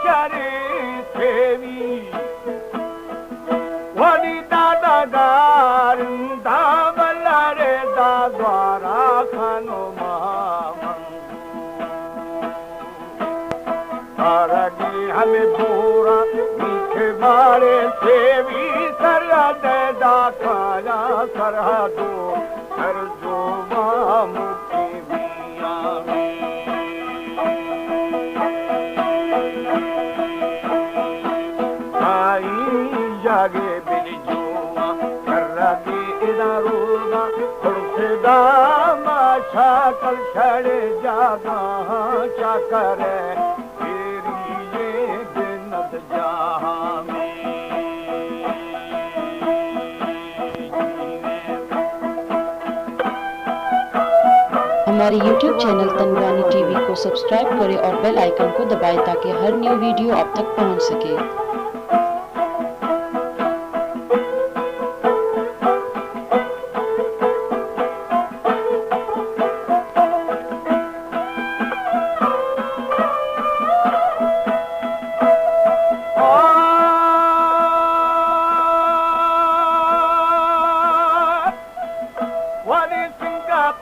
शरी सेवी वरी दादा दार दावलरे दा द्वारा खानो मारगी हमें पूरा मीठे बारे सेवी सरहद दा खाया सरहदो सर जो मुखी मिया आई जागे बिल जुआ सरहदी इदारोगा खुर्सदा माशा कल छड़े जागा चाकर हमारे YouTube चैनल तनवानी टीवी को सब्सक्राइब करें और बेल आइकन को दबाएं ताकि हर न्यू वीडियो आप तक पहुंच सके।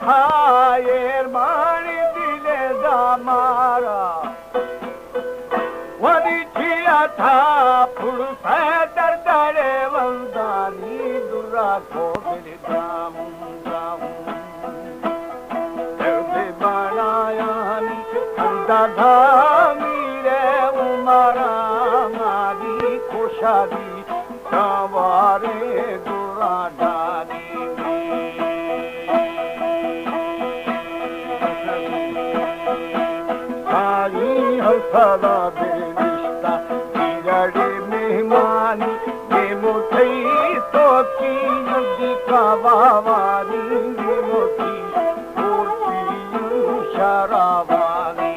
फायर मारी दिले दामारा वरी छिया था फुर्स दर्दरे वंदानी दुरा को दिल दाम दाम दर्द बनायानी अंधा मीरे उमरा मारी खुशाली सवारे दुरा डाली सदा बेरिश्ता बिगड़े मेहमानी ये मुझे तो की नदी का वावानी ये मुझे शराबानी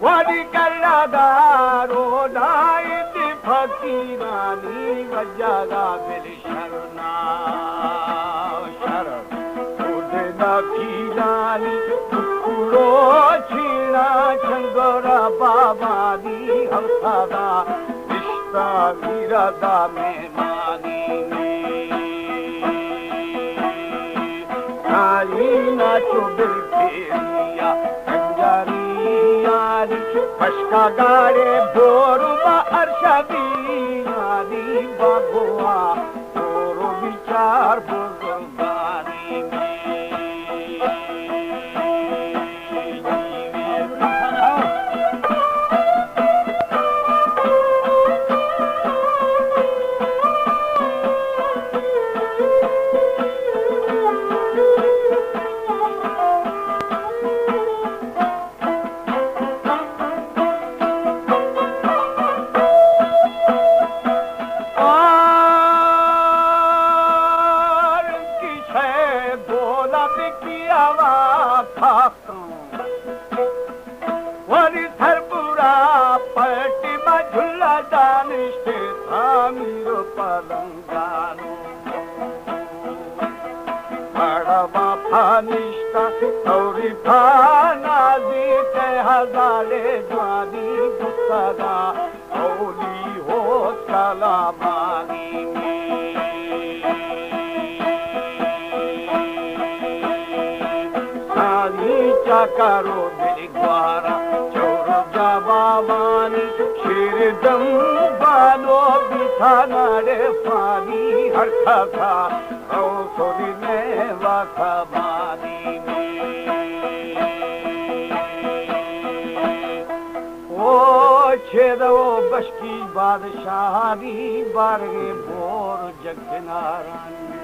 वरी कल्लादारो दायत फकीरानी वजगा बिल शरना शरण खुद नखीलानी टुकड़ो छीना चंगोरा बाबानी हफ्तादा रिश्ता विरदा मेहमानी आई नाचो बिल फेरिया फशका गाड़े बोरुबा अरशदी यानी बागुआ बोरु विचार बुजुर्गानी वरी थरपुरा पलटी झुल्ला दानिश थामीरो पलंगानो बड़वा फानिश्ता सौरी फानाजी के हजारे ज्वानी गुस्सा औली हो सलामानी करो दिल ग्वारा चोर जवानी शेर दम बालो बिठाना रे पानी हर था ओ सोरी में वाखबानी ओ छेदो बशकी बादशाही बारगे बोर जग किनारानी